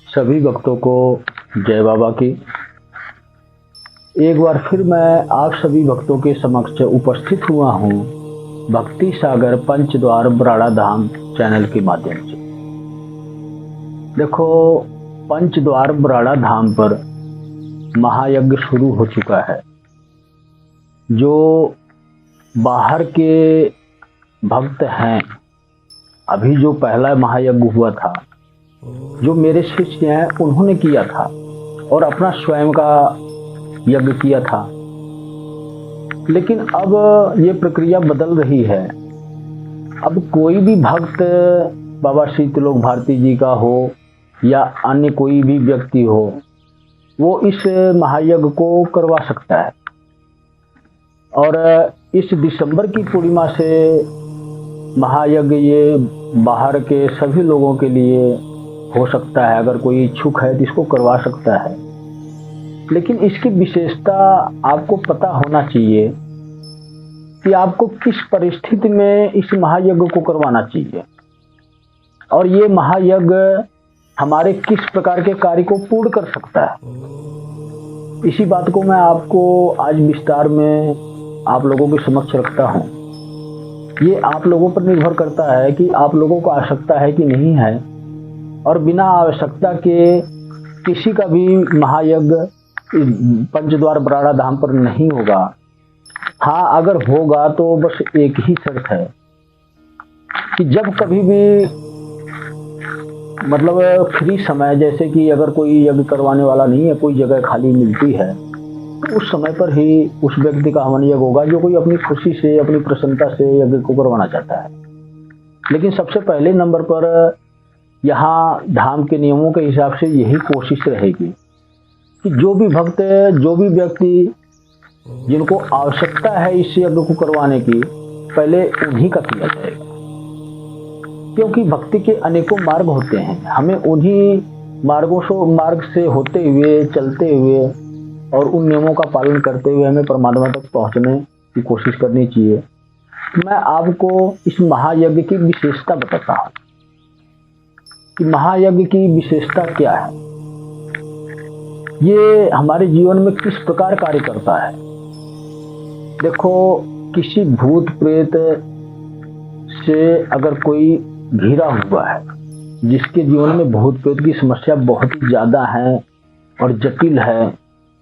सभी भक्तों को जय बाबा की। एक बार फिर मैं आप सभी भक्तों के समक्ष उपस्थित हुआ हूँ भक्ति सागर पंचद्वार बराड़ा धाम चैनल के माध्यम से। देखो, पंचद्वार बराड़ा धाम पर महायज्ञ शुरू हो चुका है। जो बाहर के भक्त हैं, अभी जो पहला महायज्ञ हुआ था, जो मेरे शिष्य हैं उन्होंने किया था और अपना स्वयं का यज्ञ किया था। लेकिन अब ये प्रक्रिया बदल रही है। अब कोई भी भक्त बाबा श्री त्रिलोक भारती जी का हो या अन्य कोई भी व्यक्ति हो, वो इस महायज्ञ को करवा सकता है। और इस दिसंबर की पूर्णिमा से महायज्ञ ये बाहर के सभी लोगों के लिए हो सकता है। अगर कोई इच्छुक है तो इसको करवा सकता है। लेकिन इसकी विशेषता आपको पता होना चाहिए कि आपको किस परिस्थिति में इस महायज्ञ को करवाना चाहिए और ये महायज्ञ हमारे किस प्रकार के कार्य को पूर्ण कर सकता है। इसी बात को मैं आपको आज विस्तार में आप लोगों के समक्ष रखता हूँ। ये आप लोगों पर निर्भर करता है कि आप लोगों को आवश्यकता है कि नहीं है, और बिना आवश्यकता के किसी का भी महायज्ञ पंचद्वार बराड़ा धाम पर नहीं होगा। हाँ, अगर होगा तो बस एक ही शर्त है कि जब कभी भी मतलब फ्री समय, जैसे कि अगर कोई यज्ञ करवाने वाला नहीं है, कोई जगह खाली मिलती है, तो उस समय पर ही उस व्यक्ति का हवन यज्ञ होगा जो कोई अपनी खुशी से, अपनी प्रसन्नता से यज्ञ को करवाना चाहता है। लेकिन सबसे पहले नंबर पर यहाँ धाम के नियमों के हिसाब से यही कोशिश रहेगी कि जो भी भक्त, जो भी व्यक्ति जिनको आवश्यकता है इस यज्ञ को करवाने की, पहले उन्हीं का किया जाएगा। क्योंकि भक्ति के अनेकों मार्ग होते हैं, हमें उन्हीं मार्ग से होते हुए, चलते हुए और उन नियमों का पालन करते हुए हमें परमात्मा तक पहुंचने की कोशिश करनी चाहिए। मैं आपको इस महायज्ञ की विशेषता बताता हूँ कि महायज्ञ की विशेषता क्या है, ये हमारे जीवन में किस प्रकार कार्य करता है। देखो, किसी भूत प्रेत से अगर कोई घिरा हुआ है, जिसके जीवन में भूत प्रेत की समस्या बहुत ही ज्यादा है और जटिल है,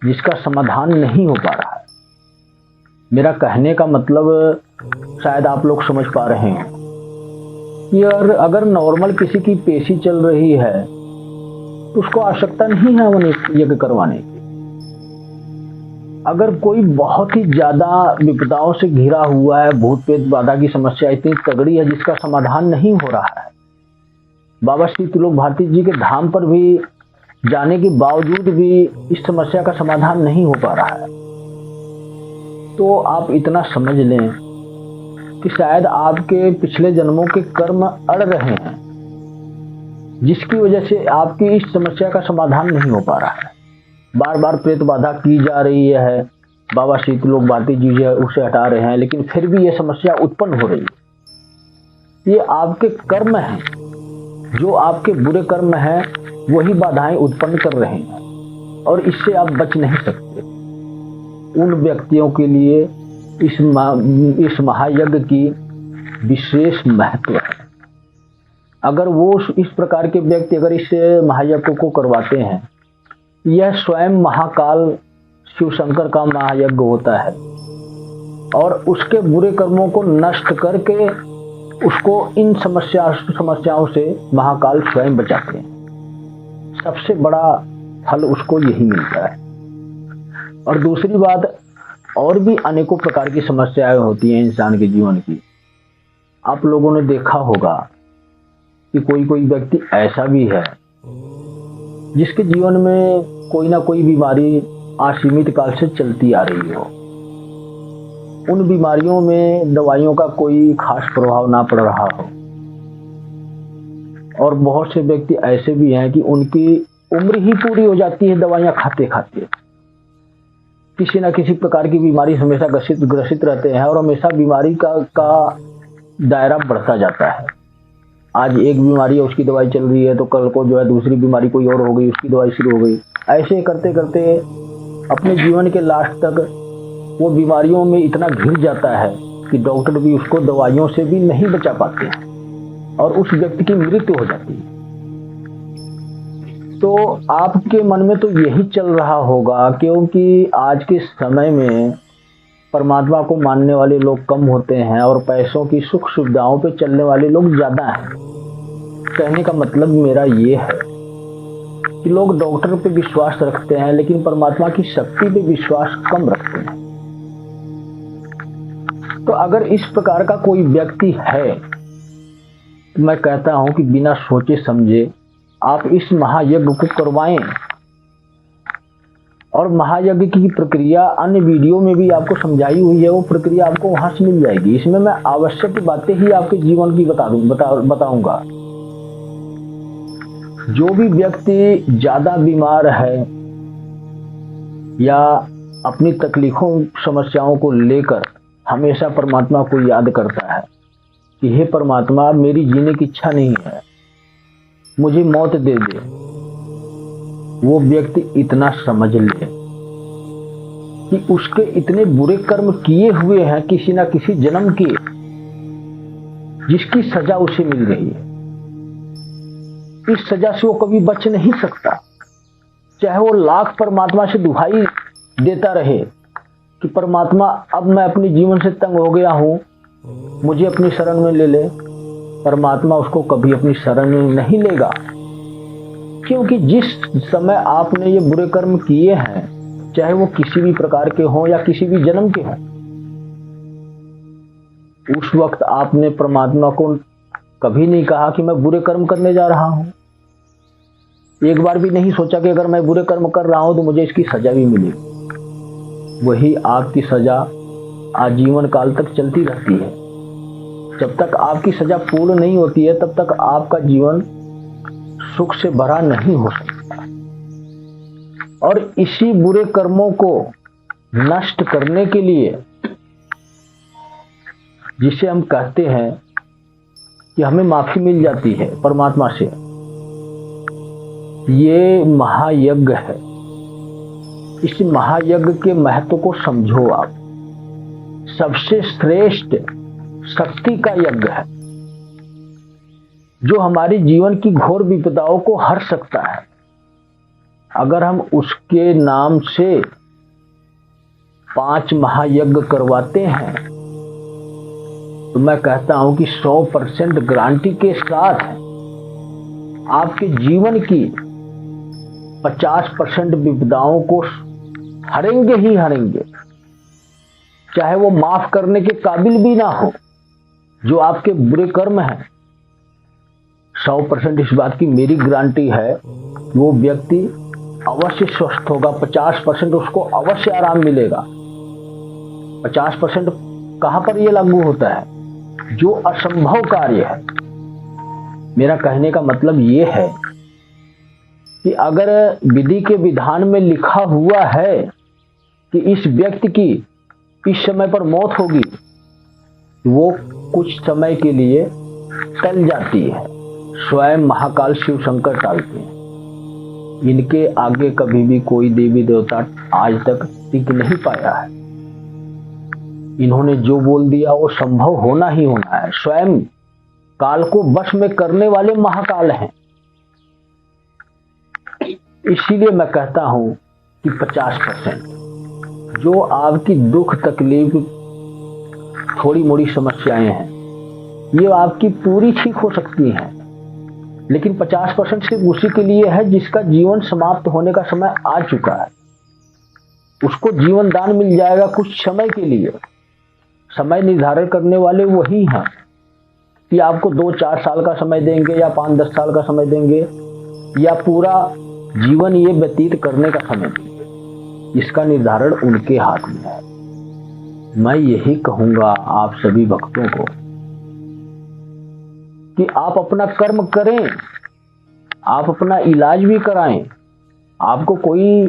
जिसका समाधान नहीं हो पा रहा है, मेरा कहने का मतलब शायद आप लोग समझ पा रहे हैं कि अगर नॉर्मल किसी की पेशी चल रही है तो उसको आवश्यकता नहीं है हवन यज्ञ करवाने की। अगर कोई बहुत ही ज्यादा विपदाओं से घिरा हुआ है, भूत प्रेत बाधा की समस्या इतनी तगड़ी है जिसका समाधान नहीं हो रहा है, बाबा श्री त्रिलोक भारती जी के धाम पर भी जाने के बावजूद भी इस समस्या का समाधान नहीं हो पा रहा है, तो आप इतना समझ लें कि शायद आपके पिछले जन्मों के कर्म अड़ रहे हैं, जिसकी वजह से आपकी इस समस्या का समाधान नहीं हो पा रहा है। बार बार प्रेत बाधा की जा रही है, बाबा श्री त्रिलोक भारती जी उसे हटा रहे हैं, लेकिन फिर भी यह समस्या उत्पन्न हो रही है। ये आपके कर्म हैं, जो आपके बुरे कर्म हैं वही बाधाएं उत्पन्न कर रहे हैं और इससे आप बच नहीं सकते। उन व्यक्तियों के लिए इस महायज्ञ की विशेष महत्व है। अगर वो इस प्रकार के व्यक्ति अगर इस महायज्ञ को करवाते हैं, यह स्वयं महाकाल शिव शंकर का महायज्ञ होता है और उसके बुरे कर्मों को नष्ट करके उसको इन समस्याओं से महाकाल स्वयं बचाते हैं। सबसे बड़ा फल उसको यही मिलता है। और दूसरी बात, और भी अनेकों प्रकार की समस्याएं होती हैं इंसान के जीवन की। आप लोगों ने देखा होगा कि कोई व्यक्ति ऐसा भी है जिसके जीवन में कोई ना कोई बीमारी असीमित काल से चलती आ रही हो। उन बीमारियों में दवाइयों का कोई खास प्रभाव ना पड़ रहा हो, और बहुत से व्यक्ति ऐसे भी हैं कि उनकी उम्र ही पूरी हो जाती है दवाइयां खाते खाते। किसी न किसी प्रकार की बीमारी से हमेशा ग्रसित रहते हैं और हमेशा बीमारी का दायरा बढ़ता जाता है। आज एक बीमारी है उसकी दवाई चल रही है, तो कल को जो है दूसरी बीमारी कोई और हो गई, उसकी दवाई शुरू हो गई। ऐसे करते करते अपने जीवन के लास्ट तक वो बीमारियों में इतना घिर जाता है कि डॉक्टर भी उसको दवाइयों से भी नहीं बचा पाते हैं और उस व्यक्ति की मृत्यु हो जाती है। तो आपके मन में तो यही चल रहा होगा, क्योंकि आज के समय में परमात्मा को मानने वाले लोग कम होते हैं और पैसों की सुख सुविधाओं पे चलने वाले लोग ज्यादा हैं। कहने का मतलब मेरा ये है कि लोग डॉक्टर पे विश्वास रखते हैं लेकिन परमात्मा की शक्ति पे विश्वास कम रखते हैं। तो अगर इस प्रकार का कोई व्यक्ति है तो मैं कहता हूं कि बिना सोचे समझे आप इस महायज्ञ को करवाएं। और महायज्ञ की प्रक्रिया अन्य वीडियो में भी आपको समझाई हुई है, वो प्रक्रिया आपको वहां से मिल जाएगी। इसमें मैं आवश्यक बातें ही आपके जीवन की बताऊंगा। जो भी व्यक्ति ज्यादा बीमार है या अपनी तकलीफों समस्याओं को लेकर हमेशा परमात्मा को याद करता है कि हे परमात्मा, मेरी जीने की इच्छा नहीं है, मुझे मौत दे दे, वो व्यक्ति इतना समझ ले कि उसके इतने बुरे कर्म किए हुए हैं किसी ना किसी जन्म के, जिसकी सजा उसे मिल रही है। इस सजा से वो कभी बच नहीं सकता, चाहे वो लाख परमात्मा से दुहाई देता रहे कि परमात्मा अब मैं अपने जीवन से तंग हो गया हूं, मुझे अपनी शरण में ले ले। परमात्मा उसको कभी अपनी शरण में नहीं लेगा, क्योंकि जिस समय आपने ये बुरे कर्म किए हैं, चाहे वो किसी भी प्रकार के हों या किसी भी जन्म के हों, उस वक्त आपने परमात्मा को कभी नहीं कहा कि मैं बुरे कर्म करने जा रहा हूं। एक बार भी नहीं सोचा कि अगर मैं बुरे कर्म कर रहा हूं तो मुझे इसकी सजा भी मिलेगी। वही आपकी सजा आजीवन काल तक चलती रहती है। जब तक आपकी सजा पूर्ण नहीं होती है तब तक आपका जीवन सुख से भरा नहीं हो सकता। और इसी बुरे कर्मों को नष्ट करने के लिए, जिसे हम कहते हैं कि हमें माफी मिल जाती है परमात्मा से, ये महायज्ञ है। इस महायज्ञ के महत्व को समझो आप। सबसे श्रेष्ठ शक्ति का यज्ञ है जो हमारी जीवन की घोर विपदाओं को हर सकता है। अगर हम उसके नाम से 5 महायज्ञ करवाते हैं तो मैं कहता हूं कि 100% गारंटी के साथ आपके जीवन की 50% विपदाओं को हरेंगे ही हरेंगे, चाहे वो माफ करने के काबिल भी ना हो जो आपके बुरे कर्म हैं। 100% इस बात की मेरी गारंटी है, वो व्यक्ति अवश्य स्वस्थ होगा। 50% उसको अवश्य आराम मिलेगा। 50% कहां पर यह लागू होता है? जो असंभव कार्य है। मेरा कहने का मतलब यह है कि अगर विधि के विधान में लिखा हुआ है कि इस व्यक्ति की इस समय पर मौत होगी, वो कुछ समय के लिए टल जाती है। स्वयं महाकाल शिव शंकर टालते हैं। इनके आगे कभी भी कोई देवी देवता आज तक टिक नहीं पाया है। इन्होंने जो बोल दिया वो संभव होना ही होना है। स्वयं काल को वश में करने वाले महाकाल हैं। इसीलिए मैं कहता हूं कि 50% जो आपकी दुख तकलीफ थोड़ी मोड़ी समस्याएं हैं, ये आपकी पूरी ठीक हो सकती हैं, लेकिन 50% सिर्फ उसी के लिए है जिसका जीवन समाप्त होने का समय आ चुका है। उसको जीवन दान मिल जाएगा कुछ समय के लिए। समय निर्धारण करने वाले वही हैं कि आपको 2-4 साल का समय देंगे या 5-10 साल का समय देंगे या पूरा जीवन ये व्यतीत करने का समय देंगे। इसका निर्धारण उनके हाथ में है। मैं यही कहूंगा आप सभी भक्तों को कि आप अपना कर्म करें, आप अपना इलाज भी कराएं। आपको कोई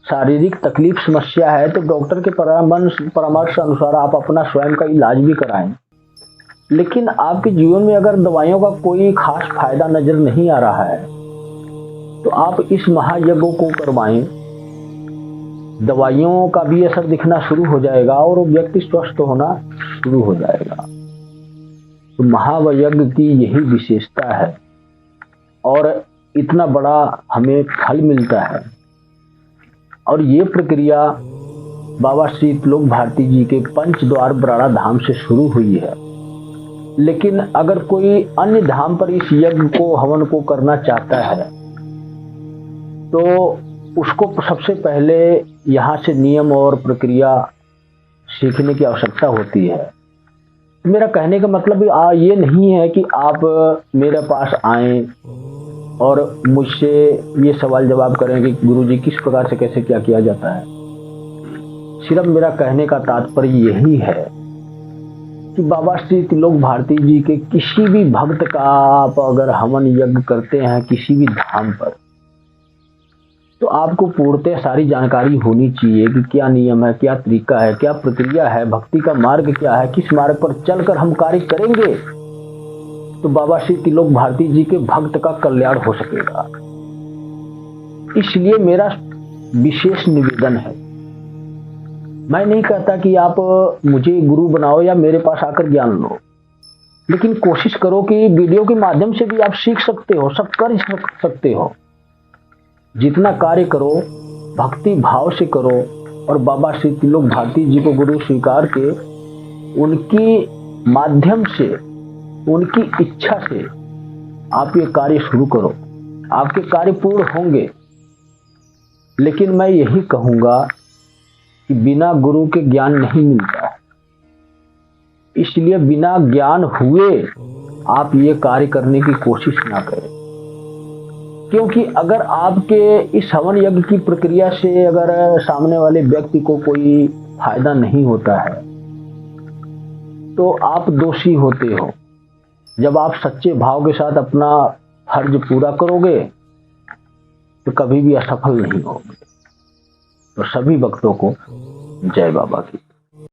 शारीरिक तकलीफ समस्या है तो डॉक्टर के परामर्श अनुसार आप अपना स्वयं का इलाज भी कराएं। लेकिन आपके जीवन में अगर दवाइयों का कोई खास फायदा नजर नहीं आ रहा है तो आप इस महायज्ञ को करवाएं। दवाइयों का भी असर दिखना शुरू हो जाएगा और वो व्यक्ति स्वस्थ होना शुरू हो जाएगा। तो महायज्ञ की यही विशेषता है और इतना बड़ा हमें फल मिलता है। और ये प्रक्रिया बाबा श्री त्रिलोक भारती जी के पंचद्वार बराड़ा धाम से शुरू हुई है। लेकिन अगर कोई अन्य धाम पर इस यज्ञ को हवन को करना चाहता है तो उसको सबसे पहले यहाँ से नियम और प्रक्रिया सीखने की आवश्यकता होती है। मेरा कहने का मतलब ये नहीं है कि आप मेरे पास आएं और मुझसे ये सवाल जवाब करें कि गुरुजी किस प्रकार से कैसे क्या किया जाता है। सिर्फ मेरा कहने का तात्पर्य यही है कि बाबा श्री त्रिलोक भारती जी के किसी भी भक्त का आप अगर हवन यज्ञ करते हैं किसी भी धाम पर तो आपको पूर्णतः सारी जानकारी होनी चाहिए कि क्या नियम है, क्या तरीका है, क्या प्रक्रिया है, भक्ति का मार्ग क्या है, किस मार्ग पर चलकर हम कार्य करेंगे तो बाबा श्री त्रिलोक भारती जी के भक्त का कल्याण हो सकेगा। इसलिए मेरा विशेष निवेदन है, मैं नहीं कहता कि आप मुझे गुरु बनाओ या मेरे पास आकर ज्ञान लो, लेकिन कोशिश करो कि वीडियो के माध्यम से भी आप सीख सकते हो, सब कर सकते हो। जितना कार्य करो भक्ति भाव से करो और बाबा श्री त्रिलोक भारती जी को गुरु स्वीकार के उनकी माध्यम से उनकी इच्छा से आप ये कार्य शुरू करो, आपके कार्य पूर्ण होंगे। लेकिन मैं यही कहूंगा कि बिना गुरु के ज्ञान नहीं मिलता है, इसलिए बिना ज्ञान हुए आप ये कार्य करने की कोशिश ना करें। क्योंकि अगर आपके इस हवन यज्ञ की प्रक्रिया से अगर सामने वाले व्यक्ति को कोई फायदा नहीं होता है तो आप दोषी होते हो। जब आप सच्चे भाव के साथ अपना फर्ज पूरा करोगे तो कभी भी असफल नहीं होगे। तो सभी भक्तों को जय बाबा की।